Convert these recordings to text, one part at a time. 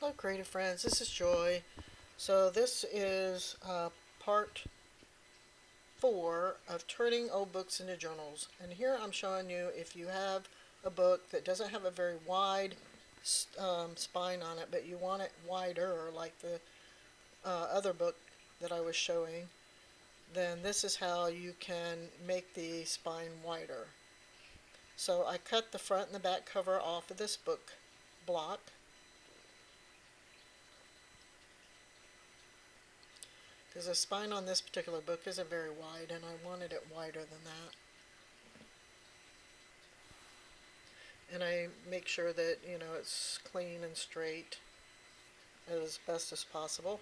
Hello creative friends, this is Joy. So this is part 4 of turning old books into journals. And here I'm showing you if you have a book that doesn't have a very wide spine on it, but you want it wider like the other book that I was showing, then this is how you can make the spine wider. So I cut the front and the back cover off of this book block. Because the spine on this particular book isn't very wide, and I wanted it wider than that. And I make sure that, it's clean and straight as best as possible.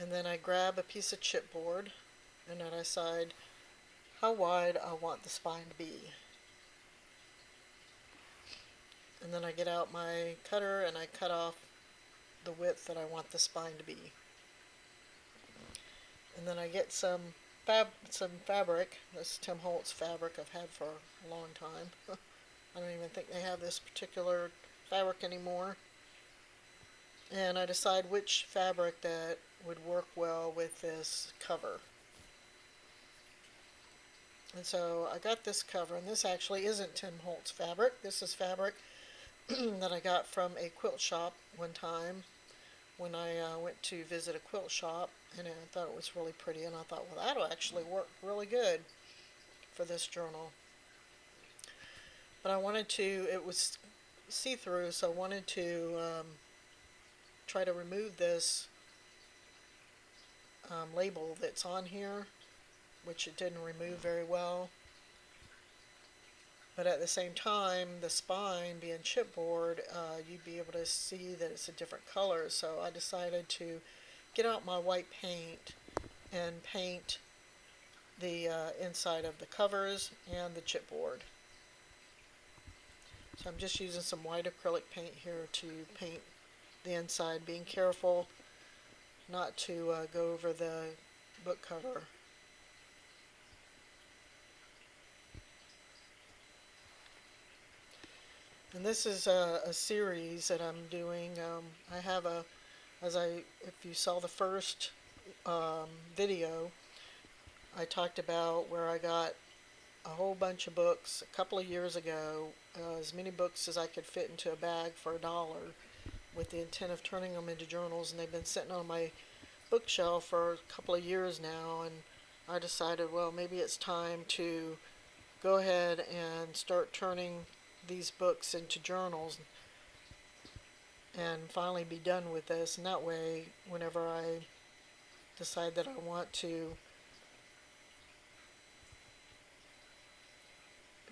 And then I grab a piece of chipboard, and then I decide how wide I want the spine to be. And then I get out my cutter and I cut off the width that I want the spine to be. And then I get some fabric. This Tim Holtz fabric I've had for a long time. I don't even think they have this particular fabric anymore. And I decide which fabric that would work well with this cover. And so I got this cover, and this actually isn't Tim Holtz fabric. This is fabric that I got from a quilt shop one time when I went to visit a quilt shop, and I thought it was really pretty, and I thought, well, that'll actually work really good for this journal. But I wanted to, it was see-through, so I wanted to try to remove this label that's on here, which it didn't remove very well. But at the same time, the spine being chipboard, you'd be able to see that it's a different color. So I decided to get out my white paint and paint the inside of the covers and the chipboard. So I'm just using some white acrylic paint here to paint the inside, being careful not to go over the book cover. And this is a series that I'm doing. I have if you saw the first video, I talked about where I got a whole bunch of books a couple of years ago, as many books as I could fit into a bag for $1, with the intent of turning them into journals, and they've been sitting on my bookshelf for a couple of years now, and I decided, well, maybe it's time to go ahead and start turning these books into journals and finally be done with this. And that way, whenever I decide that I want to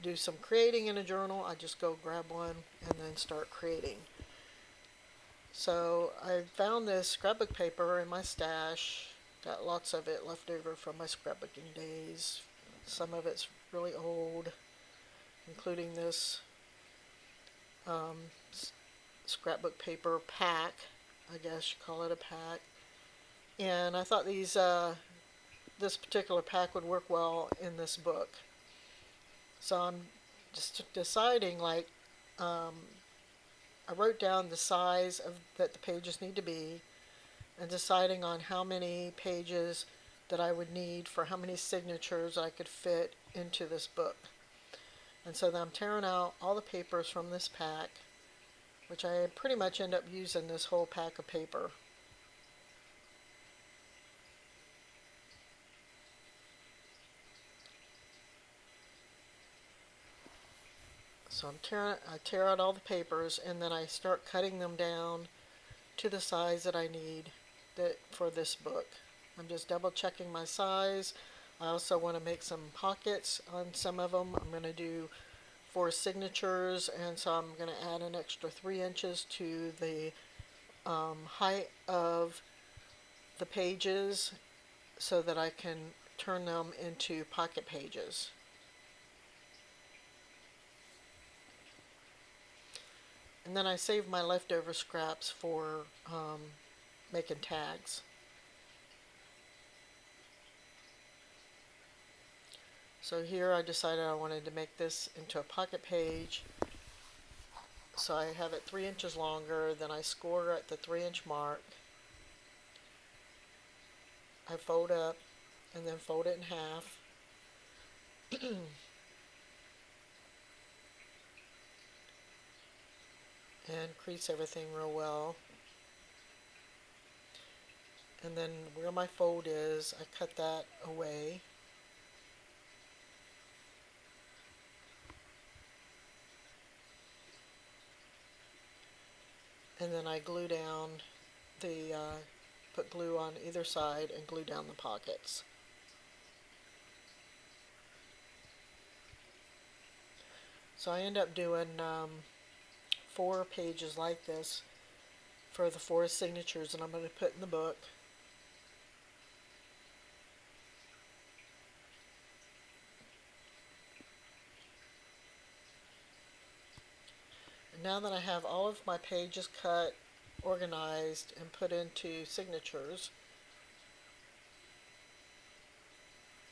do some creating in a journal, I just go grab one and then start creating. So I found this scrapbook paper in my stash. Got lots of it left over from my scrapbooking days. Some of it's really old, including this scrapbook paper pack. I guess you call it a pack. And I thought this particular pack would work well in this book. So I'm just deciding, I wrote down the size that the pages need to be, and deciding on how many pages that I would need for how many signatures I could fit into this book. And so then I'm tearing out all the papers from this pack, which I pretty much end up using this whole pack of paper. So I tear out all the papers, and then I start cutting them down to the size that I need for this book. I'm just double checking my size. I also want to make some pockets on some of them. I'm going to do 4 signatures, and so I'm going to add an extra 3 inches to the height of the pages so that I can turn them into pocket pages. And then I save my leftover scraps for making tags. So here I decided I wanted to make this into a pocket page. So I have it 3 inches longer, then I score at the 3-inch mark. I fold up and then fold it in half. And crease everything real well. And then where my fold is, I cut that away. And then I glue down put glue on either side and glue down the pockets. So I end up doing 4 pages like this for the 4 signatures that I'm going to put in the book. And now that I have all of my pages cut, organized, and put into signatures,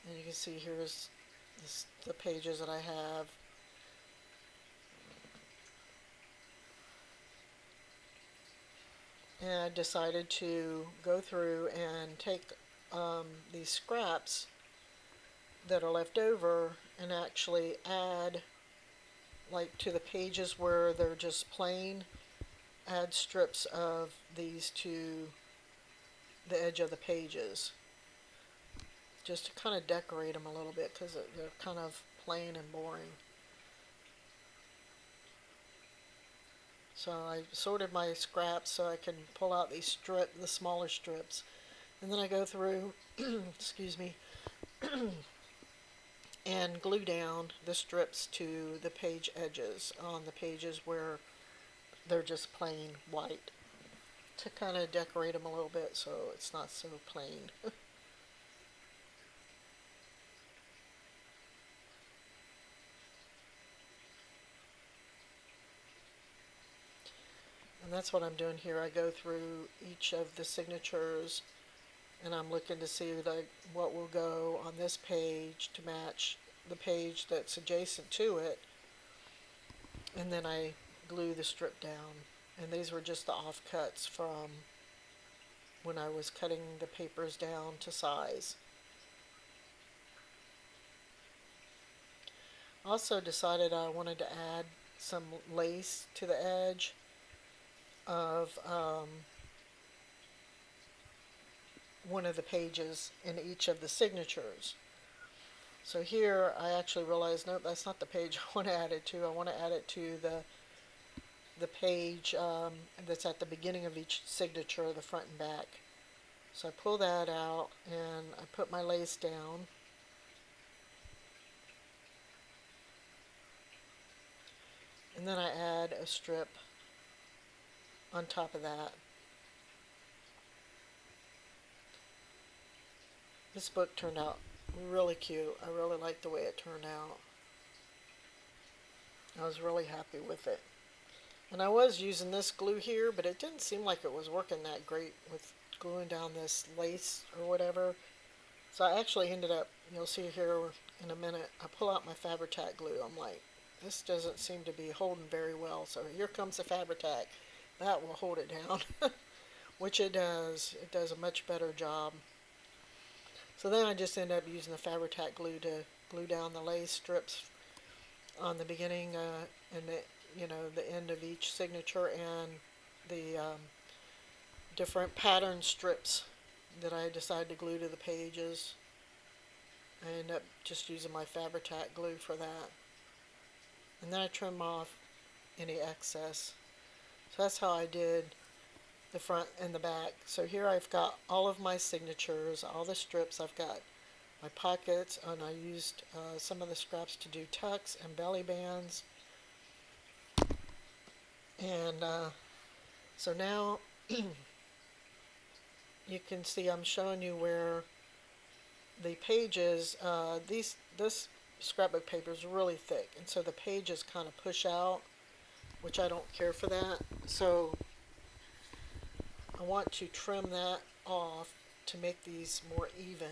and you can see here's the pages that I have. And I decided to go through and take these scraps that are left over and actually add, like to the pages where they're just plain, add strips of these to the edge of the pages, just to kind of decorate them a little bit because they're kind of plain and boring. So I sorted my scraps so I can pull out these the smaller strips, and then I go through, excuse me, and glue down the strips to the page edges on the pages where they're just plain white, to kind of decorate them a little bit so it's not so plain. And that's what I'm doing here. I go through each of the signatures and I'm looking to see like what will go on this page to match the page that's adjacent to it, and then I glue the strip down. And these were just the offcuts from when I was cutting the papers down to size. Also decided I wanted to add some lace to the edge of one of the pages in each of the signatures. So here I actually realized, nope, that's not the page I want to add it to. I want to add it to the page that's at the beginning of each signature, the front and back. So I pull that out and I put my lace down. And then I add a strip on top of that. This book turned out really cute. I really liked the way it turned out. I was really happy with it. And I was using this glue here, but it didn't seem like it was working that great with gluing down this lace or whatever. So I actually ended up, you'll see here in a minute, I pull out my Fabri-Tac glue. I'm like, this doesn't seem to be holding very well. So here comes the Fabri-Tac. That will hold it down, which it does. It does a much better job. So then I just end up using the Fabri-Tac glue to glue down the lace strips on the beginning and the end of each signature, and the different pattern strips that I decide to glue to the pages. I end up just using my Fabri-Tac glue for that. And then I trim off any excess. So that's how I did the front and the back. So here I've got all of my signatures, all the strips. I've got my pockets, and I used some of the scraps to do tucks and belly bands. And so now you can see I'm showing you where the pages, this scrapbook paper is really thick, and so the pages kind of push out, which I don't care for that. So I want to trim that off to make these more even.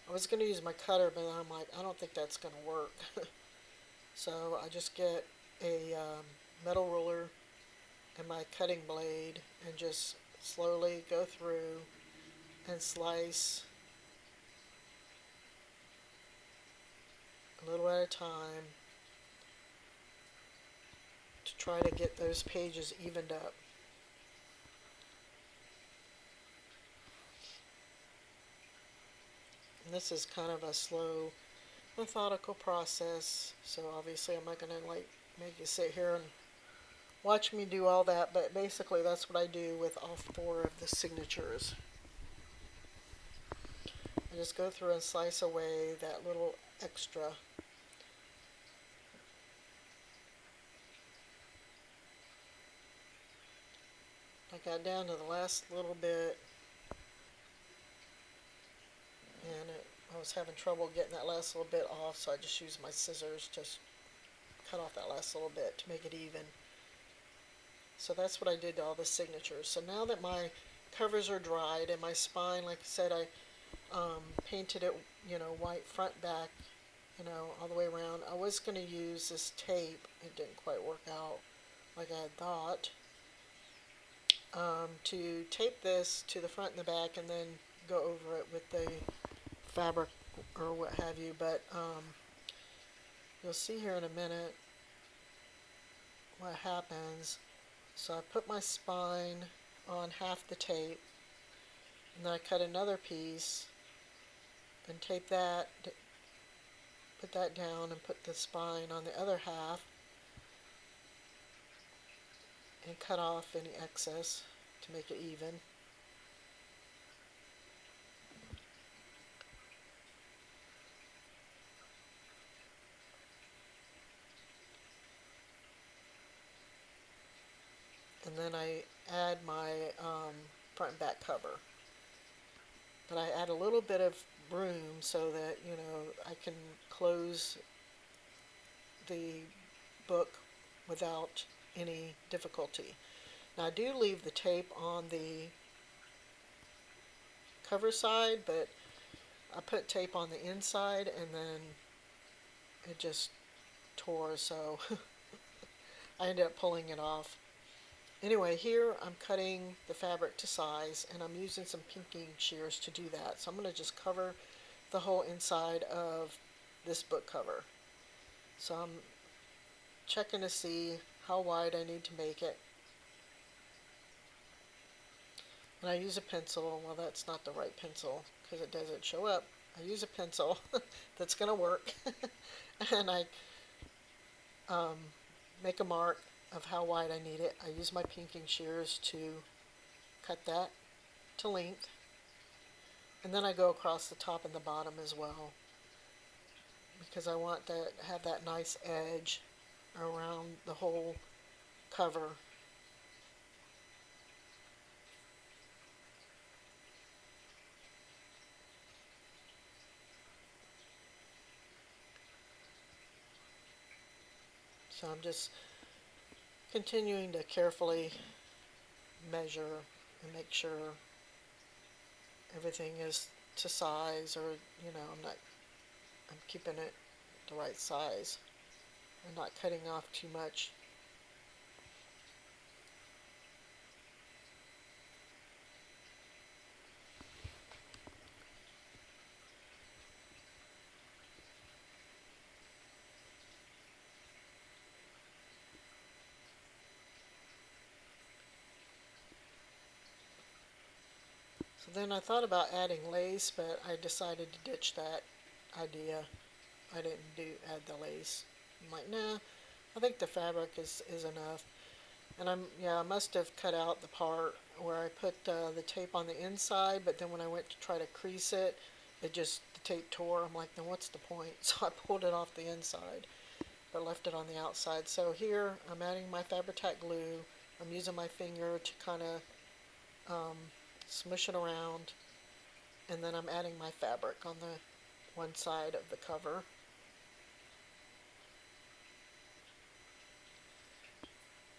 I was going to use my cutter, but I'm like, I don't think that's going to work. So I just get a metal ruler and my cutting blade and just slowly go through and slice a little at a time to try to get those pages evened up. And this is kind of a slow, methodical process, so obviously I'm not going to like make you sit here and watch me do all that, but basically that's what I do with all 4 of the signatures. I just go through and slice away that little extra. I got down to the last little bit, and I was having trouble getting that last little bit off, so I just used my scissors to cut off that last little bit to make it even. So that's what I did to all the signatures. So now that my covers are dried and my spine, like I said, I painted it, white front, back, all the way around. I was going to use this tape. It didn't quite work out like I had thought. To tape this to the front and the back and then go over it with the fabric or what have you. But you'll see here in a minute what happens. So I put my spine on half the tape, and then I cut another piece and tape that, put that down and put the spine on the other half and cut off any excess to make it even. And then I add my front and back cover. But I add a little bit of room so that, I can close the book without any difficulty. Now I do leave the tape on the cover side, but I put tape on the inside and then it just tore, so I ended up pulling it off. Anyway, here I'm cutting the fabric to size, and I'm using some pinking shears to do that. So I'm going to just cover the whole inside of this book cover. So I'm checking to see how wide I need to make it. And I use a pencil. Well, that's not the right pencil because it doesn't show up. I use a pencil that's going to work. And I make a mark of how wide I need it. I use my pinking shears to cut that to length. And then I go across the top and the bottom as well, because I want to have that nice edge around the whole cover. So I'm just continuing to carefully measure and make sure everything is to size, or I'm keeping it the right size and not cutting off too much. So then I thought about adding lace, but I decided to ditch that idea. I didn't add the lace. I'm like, nah, I think the fabric is enough. And I must have cut out the part where I put the tape on the inside, but then when I went to try to crease it, the tape tore. I'm like, then what's the point? So I pulled it off the inside, but left it on the outside. So here I'm adding my Fabri-Tac glue. I'm using my finger to kind of smush it around, and then I'm adding my fabric on the one side of the cover.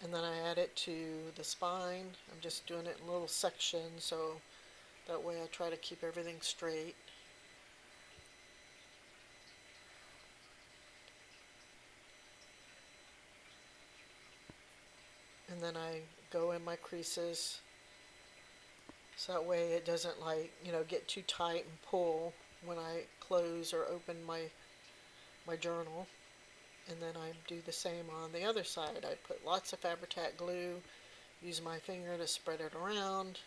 And then I add it to the spine. I'm just doing it in little sections, so that way I try to keep everything straight. then I go in my creases so that way it doesn't, like, get too tight and pull when I close or open my journal. And then I do the same on the other side. I put lots of Fabri-Tac glue, use my finger to spread it around,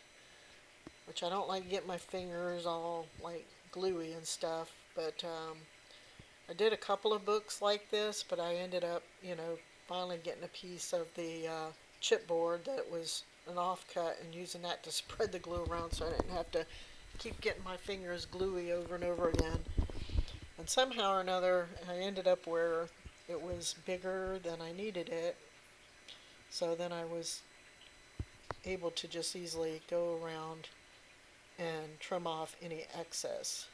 which I don't like getting my fingers all like gluey and stuff, but I did a couple of books like this, but I ended up, finally getting a piece of the chipboard that was an offcut and using that to spread the glue around so I didn't have to keep getting my fingers gluey over and over again. And somehow or another, I ended up where it was bigger than I needed it. So then I was able to just easily go around and trim off any excess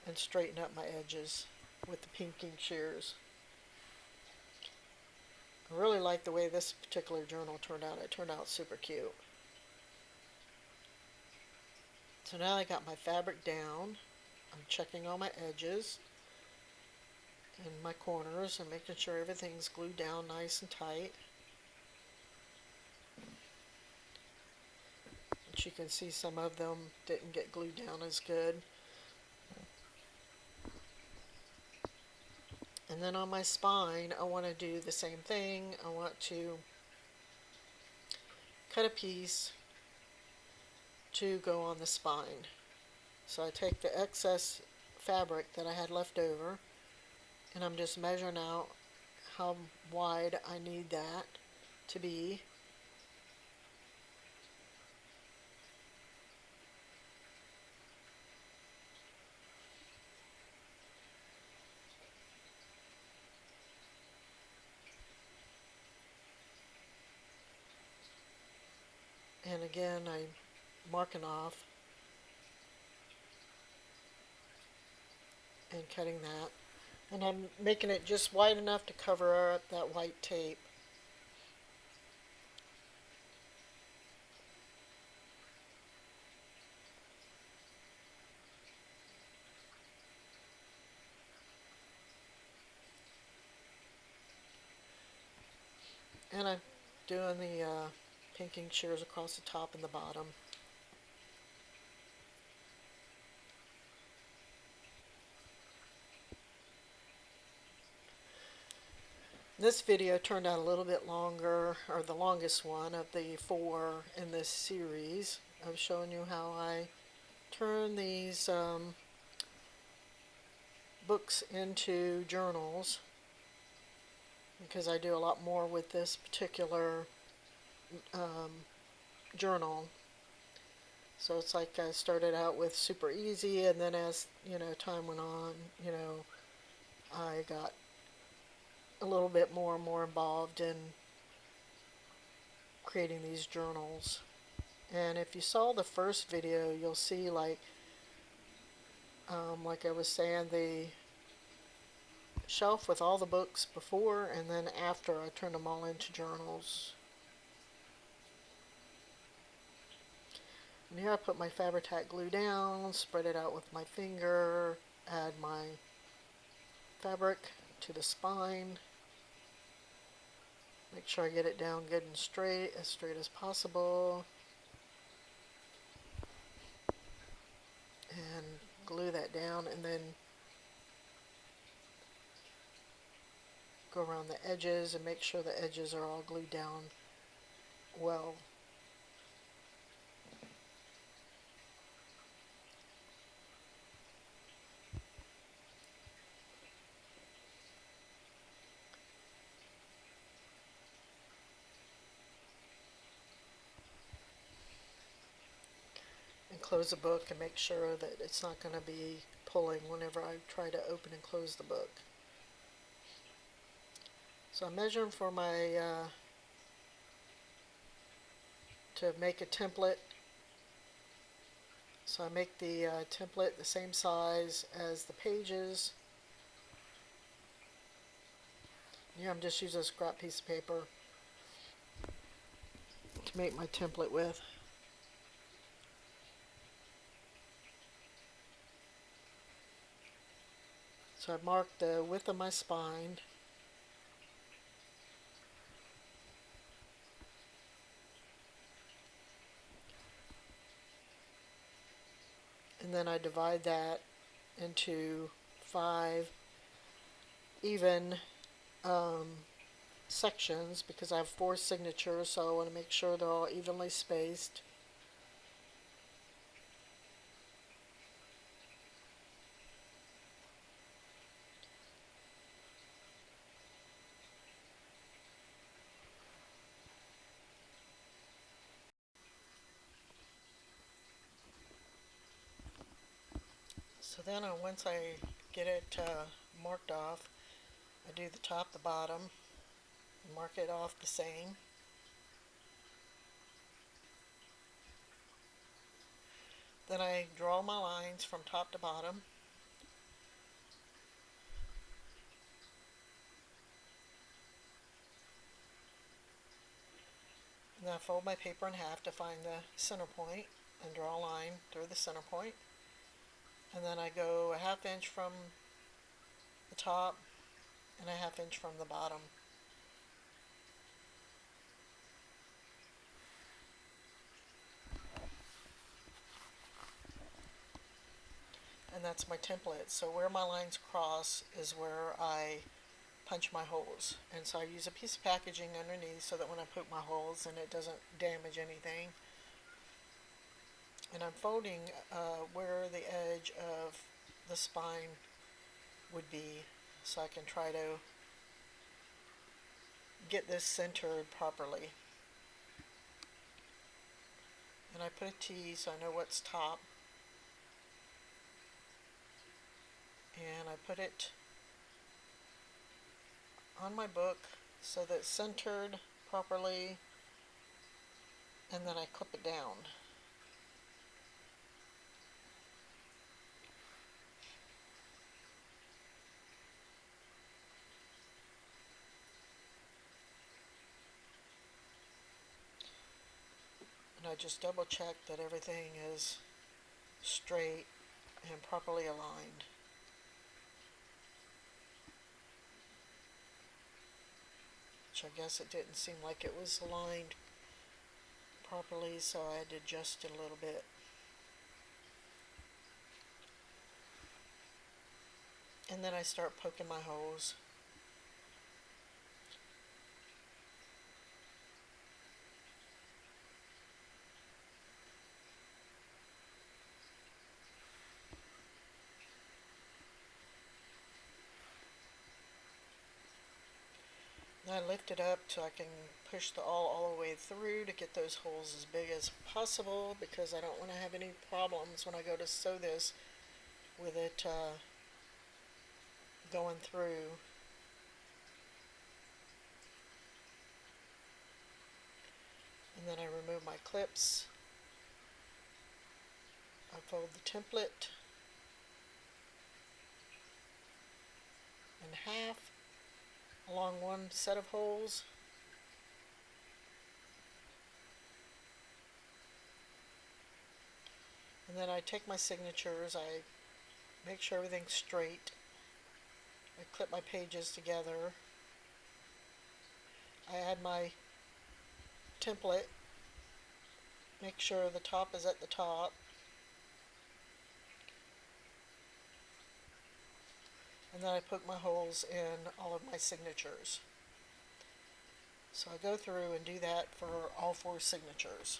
and straighten up my edges with the pinking shears. I really like the way this particular journal turned out. It turned out super cute. So now I got my fabric down. I'm checking all my edges and my corners and making sure everything's glued down nice and tight. But you can see some of them didn't get glued down as good. And then on my spine, I want to do the same thing. I want to cut a piece to go on the spine. So I take the excess fabric that I had left over, and I'm just measuring out how wide I need that to be. And again, I'm marking off and cutting that. And I'm making it just wide enough to cover up that white tape. And I'm doing the pinking shears across the top and the bottom. This video turned out a little bit longer, or the longest one of the 4 in this series. I was showing you how I turn these books into journals, because I do a lot more with this particular journal. So it's like I started out with super easy, and then as time went on, I got a little bit more and more involved in creating these journals. And if you saw the first video, you'll see like I was saying, the shelf with all the books before and then after I turned them all into journals. And here I put my Fabri-Tac glue down, spread it out with my finger, add my fabric to the spine. Make sure I get it down good and straight as possible. And glue that down, and then go around the edges and make sure the edges are all glued down well. And close the book and make sure that it's not going to be pulling whenever I try to open and close the book. So I'm measuring for my to make a template. So I make the template the same size as the pages. Here I'm just using a scrap piece of paper to make my template with. So I marked the width of my spine. and then I divide that into 5 even sections because I have 4 signatures, so I want to make sure they're all evenly spaced. So then once I get it marked off, I do the top, the bottom, mark it off the same. Then I draw my lines from top to bottom. And then I fold my paper in half to find the center point and draw a line through the center point. And then I go a ½ inch from the top and a ½ inch from the bottom. And that's my template. So where my lines cross is where I punch my holes. And so I use a piece of packaging underneath so that when I poke my holes in it doesn't damage anything. And I'm folding where the edge of the spine would be so I can try to get this centered properly. And I put a T so I know what's top. And I put it on my book so that it's centered properly, and then I clip it down. And I just double check that everything is straight and properly aligned. Which I guess it didn't seem like it was aligned properly, so I had to adjust it a little bit. And then I start poking my holes. And I lift it up so I can push the awl all the way through to get those holes as big as possible, because I don't want to have any problems when I go to sew this with it going through. And then I remove my clips. I fold the template in half along one set of holes. And then I take my signatures, I make sure everything's straight. I clip my pages together. I add my template, make sure the top is at the top. And then I poke my holes in all of my signatures. So I go through and do that for all 4 signatures.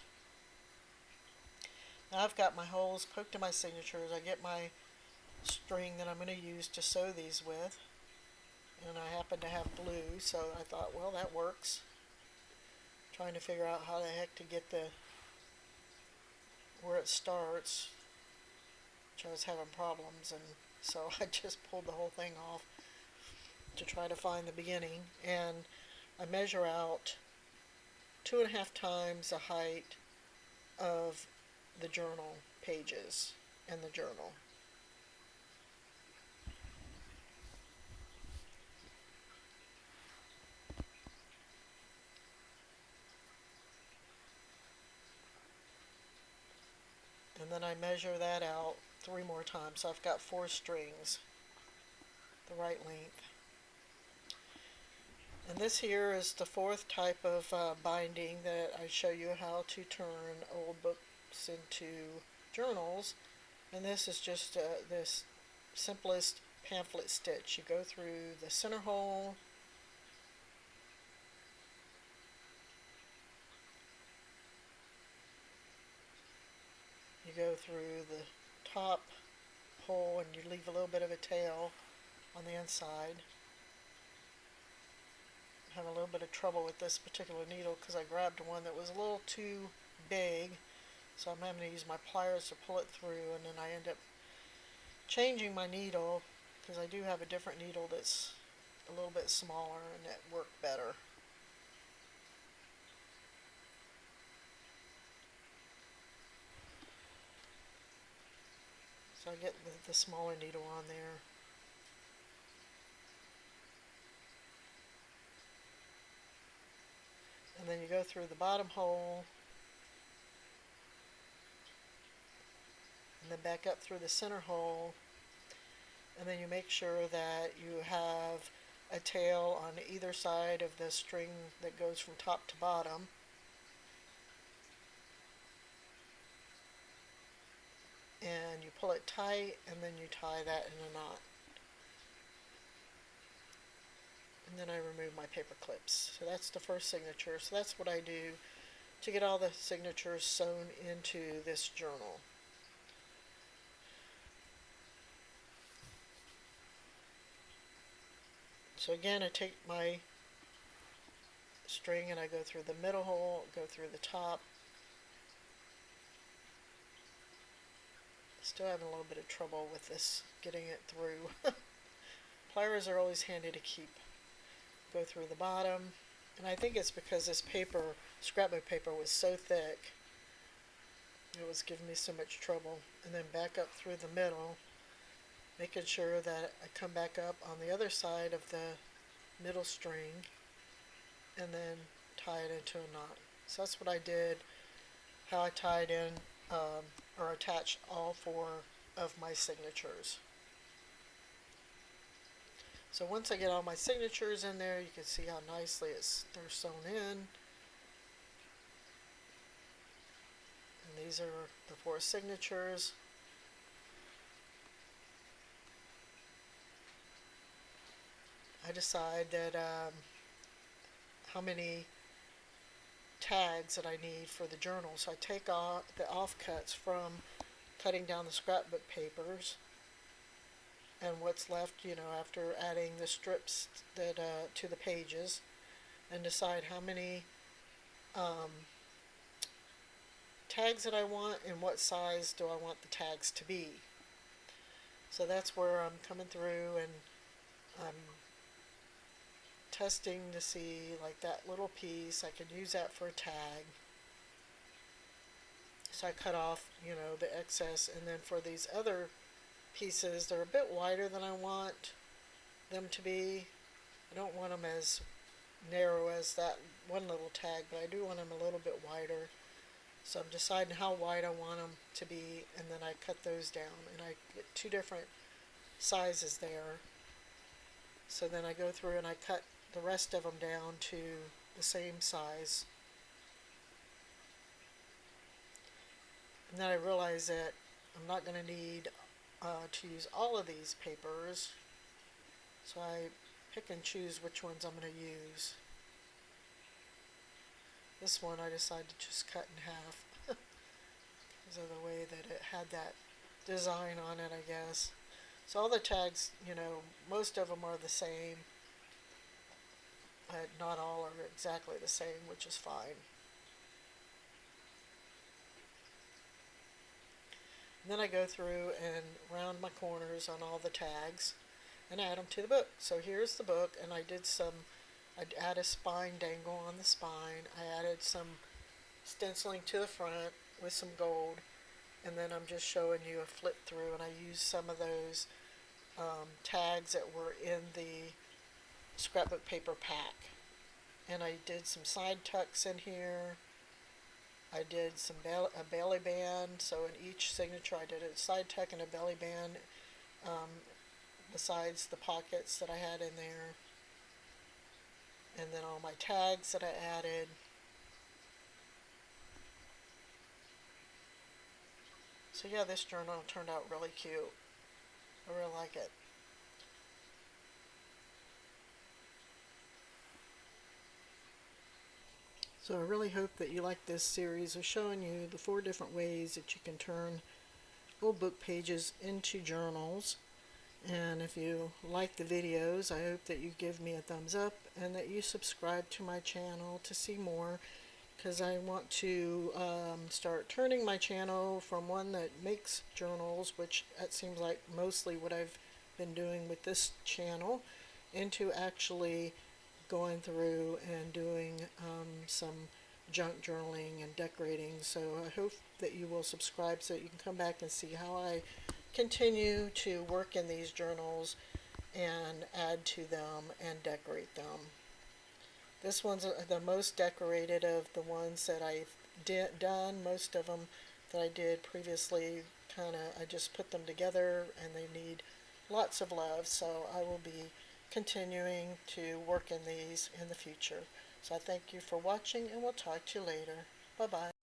Now I've got my holes poked in my signatures. I get my string that I'm going to use to sew these with. And I happen to have blue, so I thought, well, that works. Trying to figure out how the heck to get where it starts, which I was having problems, and so I just pulled the whole thing off to try to find the beginning. And I measure out 2.5 times the height of the journal pages in the journal. And then I measure that out 3 more times. So I've got 4 strings, the right length. And this here is the 4th type of binding that I show you how to turn old books into journals. And this is just this simplest pamphlet stitch. You go through the center hole, you go through the top hole, and you leave a little bit of a tail on the inside. I'm having a little bit of trouble with this particular needle because I grabbed one that was a little too big, so I'm having to use my pliers to pull it through, and then I end up changing my needle because I do have a different needle that's a little bit smaller and it worked better. So I get the smaller needle on there. And then you go through the bottom hole and then back up through the center hole, and then you make sure that you have a tail on either side of the string that goes from top to bottom. And you pull it tight, and then you tie that in a knot. And then I remove my paper clips. So that's the first signature. So that's what I do to get all the signatures sewn into this journal. So again, I take my string and I go through the middle hole, go through the top. Still having a little bit of trouble with this, getting it through. Pliers are always handy to keep. Go through the bottom, and I think it's because this paper, scrapbook paper, was so thick, it was giving me so much trouble. And then back up through the middle, making sure that I come back up on the other side of the middle string, and then tie it into a knot. So that's what I did, how I tied in or attached all four of my signatures. So once I get all my signatures in there, you can see how nicely they're sewn in. And these are the four signatures. I decide that how many tags that I need for the journal. So I take off the offcuts from cutting down the scrapbook papers, and what's left, after adding the strips that to the pages, and decide how many tags that I want and what size do I want the tags to be. So that's where I'm coming through and I'm testing to see, like, that little piece, I can use that for a tag. So I cut off, the excess, and then for these other pieces, they're a bit wider than I want them to be. I don't want them as narrow as that one little tag, but I do want them a little bit wider. So I'm deciding how wide I want them to be, and then I cut those down, and I get two different sizes there. So then I go through and I cut the rest of them down to the same size. And then I realize that I'm not going to need to use all of these papers, so I pick and choose which ones I'm going to use. This one I decided to just cut in half because of the way that it had that design on it, I guess. So all the tags, most of them are the same, but not all are exactly the same, which is fine. And then I go through and round my corners on all the tags and add them to the book. So here's the book, and I'd add a spine dangle on the spine. I added some stenciling to the front with some gold, and then I'm just showing you a flip through, and I used some of those tags that were in the scrapbook paper pack. And I did some side tucks in here. I did a belly band, so in each signature I did a side tuck and a belly band, besides the pockets that I had in there. And then all my tags that I added. So yeah, this journal turned out really cute. I really like it. So I really hope that you like this series of showing you the 4 different ways that you can turn old book pages into journals. And if you like the videos, I hope that you give me a thumbs up and that you subscribe to my channel to see more, because I want to start turning my channel from one that makes journals, which it seems like mostly what I've been doing with this channel, into actually going through and doing some junk journaling and decorating. So I hope that you will subscribe so that you can come back and see how I continue to work in these journals and add to them and decorate them. This one's the most decorated of the ones that I've done. Most of them that I did previously, I just put them together and they need lots of love. So I will be continuing to work in these in the future. So I thank you for watching and we'll talk to you later. Bye bye.